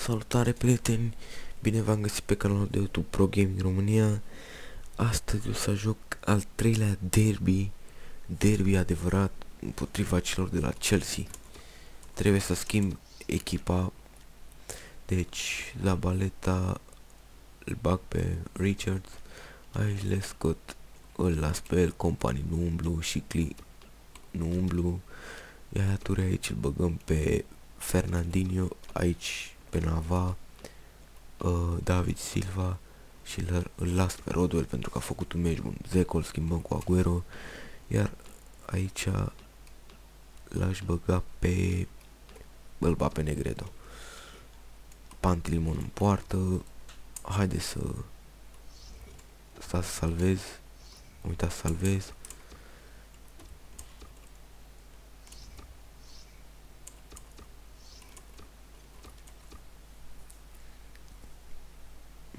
Salutare prieteni, bine v-am găsit pe canalul de YouTube Pro Gaming România. Astăzi o să joc al treilea derby adevărat împotriva celor de la Chelsea. Trebuie să schimb echipa, deci la Baleta îl bag pe Richards, aici le scot, îl las pe el, Company nu umblu și Cli nu umblu, iar Ture aici îl băgăm pe Fernandinho, aici pe Nava, David Silva și îl las pe Rodwell pentru că a făcut un meci bun. Zeco îl schimbăm cu Aguero, iar aici l-aș băga pe Negredo. Pantilimon în poartă. Haide să salvez. Am uitat să salvez.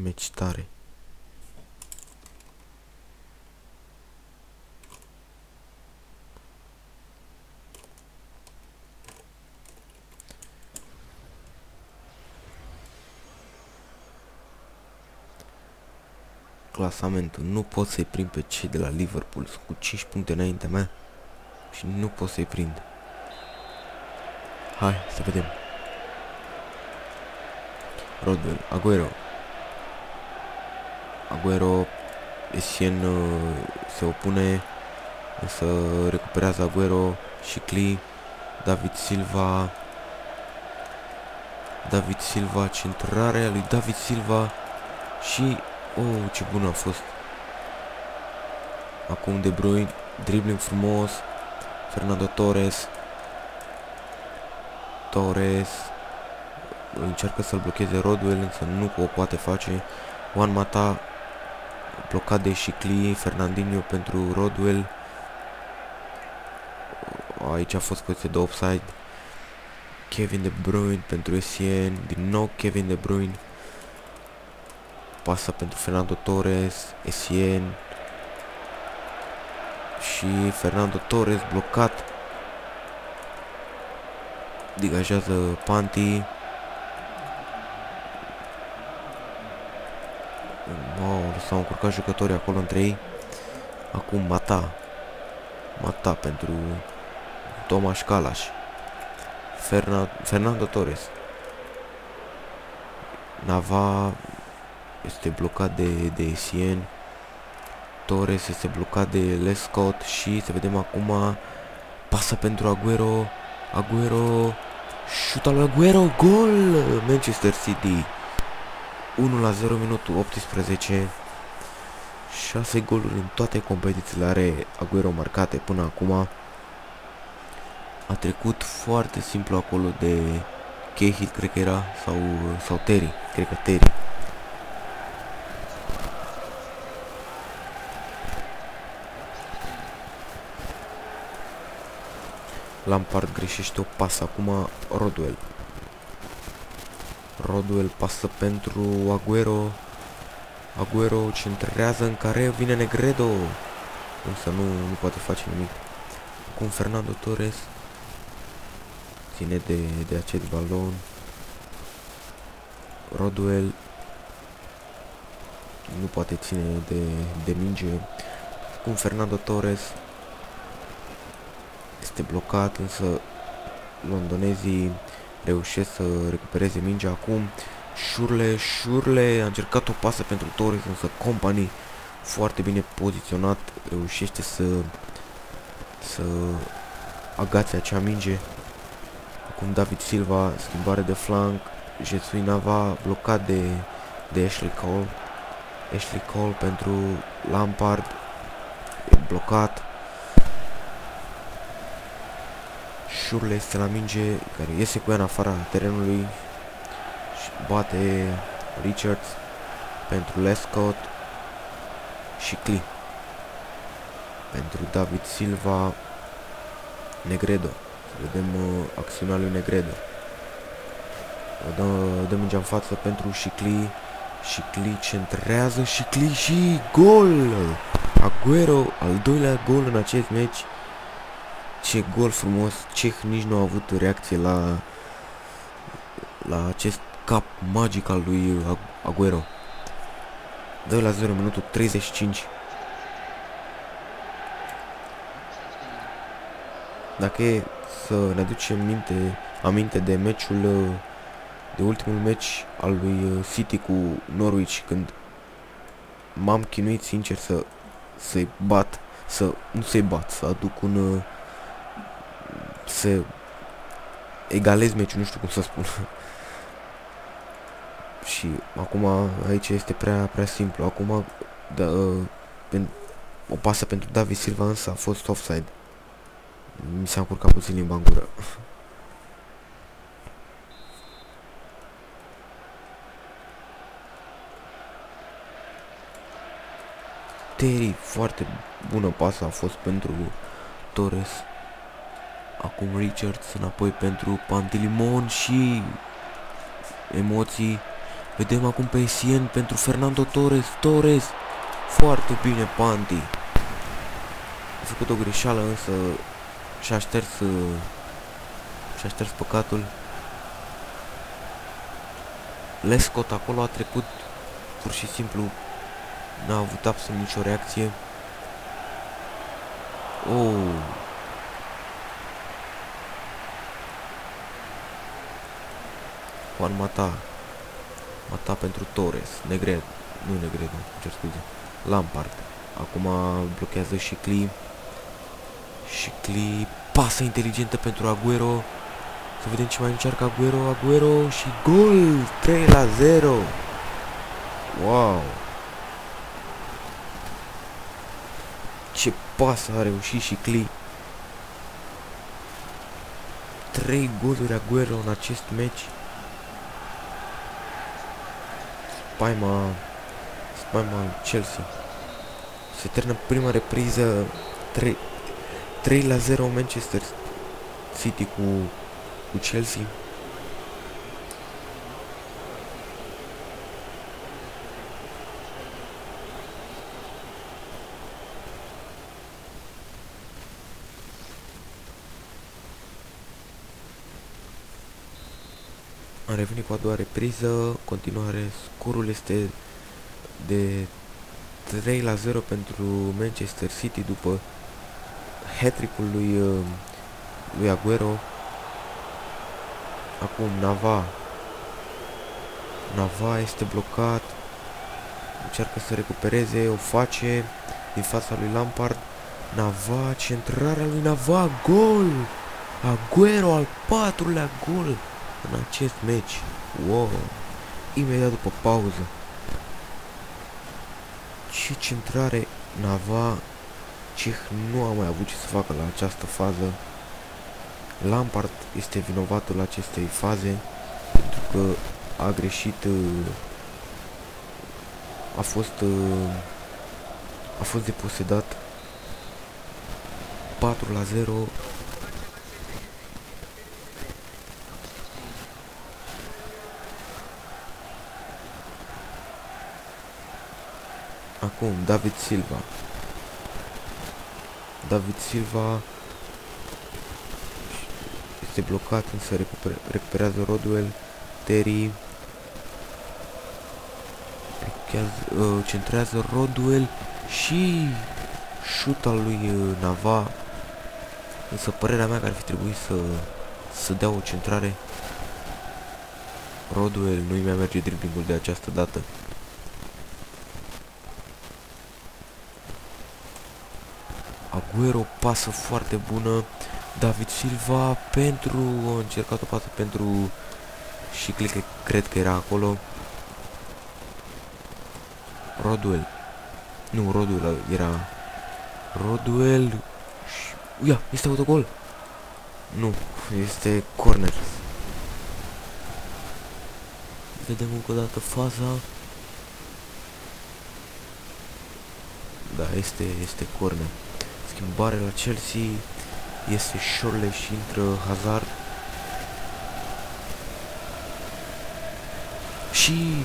Meci tare. Clasamentul. Nu pot să-i prind pe cei de la Liverpool. Sunt cu 5 puncte înaintea mea și nu pot să-i prind. Hai să vedem. Rodwell, Aguero, Essien se opune, însă recuperează Aguero și Cli, David Silva, centrarea lui David Silva și ce bun a fost. Acum De Bruyne, dribbling frumos, Fernando Torres încearcă să-l blocheze Rodwell, însă nu o poate face. Juan Mata blocat de Shikli, Fernandinho pentru Rodwell. Aici a fost poziție de offside. Kevin De Bruyne pentru Essien, din nou Kevin De Bruyne. Pasă pentru Fernando Torres, Essien și Fernando Torres blocat. Degajează Panti. S-au încurcat jucătorii acolo între ei. Acum Mata pentru Tomaș Kalaș. Fernando Torres. Nava este blocat de Essien. Torres este blocat de Lescott și să vedem acum pasă pentru Aguero, șuta lui Aguero, gol! Manchester City 1-0 minutul 18. 6 goluri în toate competițiile are Aguero marcate până acum. A trecut foarte simplu acolo de Cahill, cred că era, sau Terry, cred că Terry. Lampard greșește o pasă acum. Rodwell pasă pentru Aguero centrează în care vine Negredo, însă nu poate face nimic. Acum Fernando Torres ține de acest balon. Rodwell nu poate ține de minge. Acum Fernando Torres este blocat, însă londonezii reușesc să recupereze mingea. Acum Șurle a încercat o pasă pentru Torres, însă Company foarte bine poziționat reușește să agațe acea minge. Acum David Silva, schimbare de flanc, Jesui Nava blocat de Ashley Cole pentru Lampard, e blocat. Șurle este la minge, care iese cu ea în afara terenului și bate Richards pentru Lescott și Cli pentru David Silva. Negredo, să vedem acțiunea lui Negredo. Dă mingea în față pentru Shikli. Shikli centrează, Shikli și gol! Aguero, al doilea gol în acest meci. Ce gol frumos. Ceh nici nu a avut reacție la acest cap magic al lui Aguero. 2-0, minutul 35. Dacă e să ne aducem aminte de meciul, de ultimul meci al lui City cu Norwich, când m-am chinuit sincer să-i bat, să aduc să egalez meciul, nu știu cum să spun. Și acum aici este prea simplu. Acum o pasă pentru David Silva, însă a fost offside. Mi s-a încurcat puțin limba în gură. Terry, foarte bună pasă a fost pentru Torres. Acum Richards înapoi pentru Pantilimon și emoții. Vedem acum pe Essien pentru Fernando Torres. Foarte bine Panti. A făcut o greșeală, însă și-a șters păcatul. Lescott acolo a trecut pur și simplu, n-a avut absolut nicio reacție. Oh. Juan Mata pentru Torres. Negredo, cer scuze. Lampard. Acum blochează Shikli. Pasă inteligentă pentru Aguero. Să vedem ce mai încearcă Aguero și gol! 3-0. Wow! Ce pasă a reușit Shikli. 3 goluri Aguero în acest meci. Spaima Chelsea. Se termină prima repriză. 3-0 Manchester City cu Chelsea. Am revenit cu a doua repriză. Continuare, scorul este de 3-0 pentru Manchester City după hat-trick-ul lui Aguero. Acum Nava este blocat. Încearcă să recupereze, o face din fața lui Lampard. Nava, centrarea lui Nava, gol! Aguero, al 4-lea gol în acest meci. Wow! Imediat după pauză. Ce centrare! Nava, Ceh nu a mai avut ce să facă la această fază. Lampard este vinovatul acestei faze pentru că a greșit, a fost deposedat. 4-0. Acum David Silva este blocat, însă recuperează Rodwell. Terry centrează Rodwell și șut al lui Nava, însă părerea mea că ar fi trebuit să dea o centrare. Rodwell nu-i mai merge driblingul de această dată. Aguero, pasă foarte bună. David Silva a încercat o pasă pentru și cred că era acolo. Rodwell era Rodwell. Ia, este autogol. Nu, este corner. Vedem încă o dată faza. Da, este corner. Schimbare la Chelsea. Este Shirley și intră Hazard. Și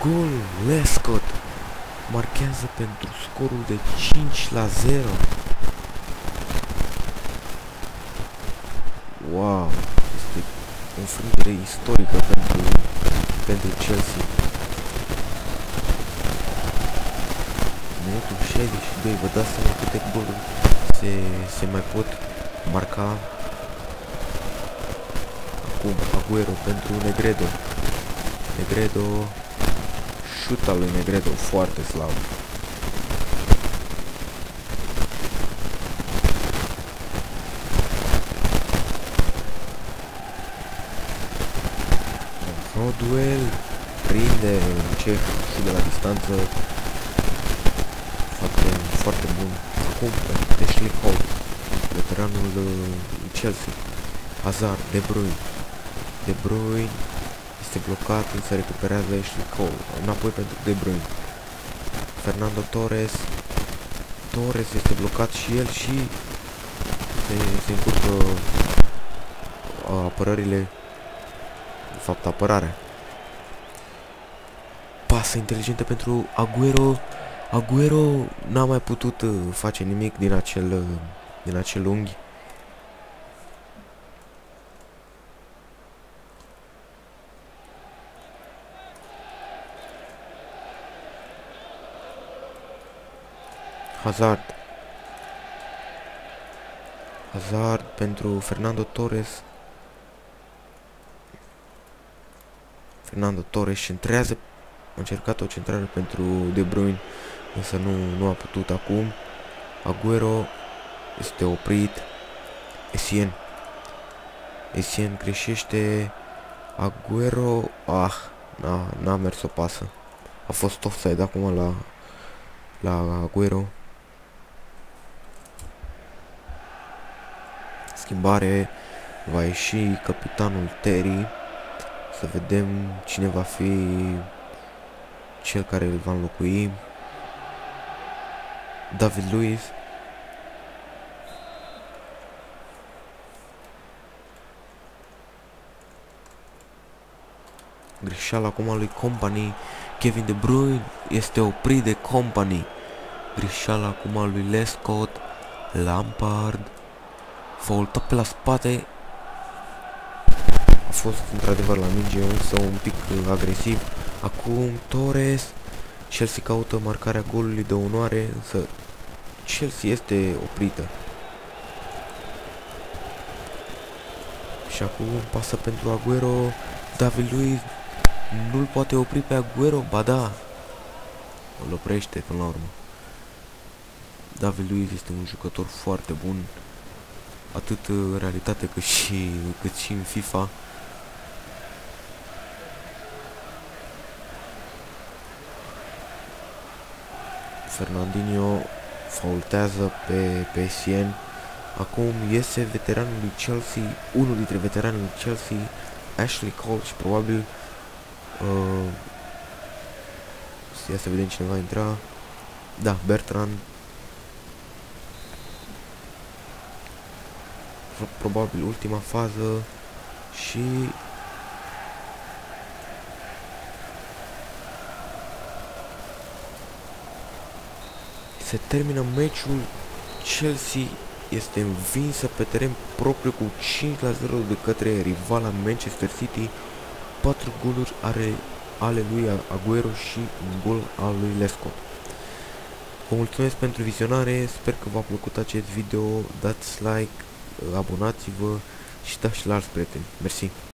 gol! Lescott marchează pentru scorul de 5-0. Wow! Este o înfrângere istorică pentru pentru Chelsea. Minutul 62, vă dați seama câte goluri se mai pot marca. Acum Agüero pentru Negredo. Negredo, șut al lui Negredo, foarte slab. No duel, prinde ceh și de la distanță. Foarte bun. Acum Ashley Cole, veteranul Chelsea. Hazard, De Bruyne. De Bruyne este blocat, însă recuperează Ashley Cole. Înapoi pentru De Bruyne. Fernando Torres. Torres este blocat și el și se încurcă apărările. De fapt, apărarea. Pasă inteligentă pentru Agüero. Agüero n-a mai putut face nimic din acel unghi. Hazard pentru Fernando Torres. Fernando Torres centrează. A încercat o centrare pentru De Bruyne, însă nu a putut acum. Agüero este oprit. Essien greșește. Agüero, n-a mers o pasă. A fost offside acum la Agüero. Schimbare, va ieși capitanul Terry. Să vedem cine va fi cel care îl va înlocui. David Luiz. Greșeala acum lui Company. Kevin De Bruyne este oprit de Company. Greșeala acum lui Lescott. Lampard. Faultat pe la spate. A fost într-adevăr la minge, însă un pic agresiv. Acum Torres. Chelsea caută marcarea golului de onoare, însă Chelsea este oprită. Și acum pasă pentru Agüero. David Luiz nu-l poate opri pe Agüero, ba da, îl oprește până la urmă. David Luiz este un jucător foarte bun, atât în realitate cât și în FIFA. Fernandinho faultează pe Essien. Acum iese veteranul lui Chelsea, unul dintre veteranul lui Chelsea, Ashley Cole, și probabil ia să vedem cine va intra. Da, Bertrand. Probabil ultima fază și se termină meciul. Chelsea este învinsă pe teren propriu cu 5-0 de către rivala Manchester City. 4 goluri ale lui Agüero și un gol al lui Lescott. Vă mulțumesc pentru vizionare, sper că v-a plăcut acest video, dați like, abonați-vă și dați și la alți prieteni. Mersi!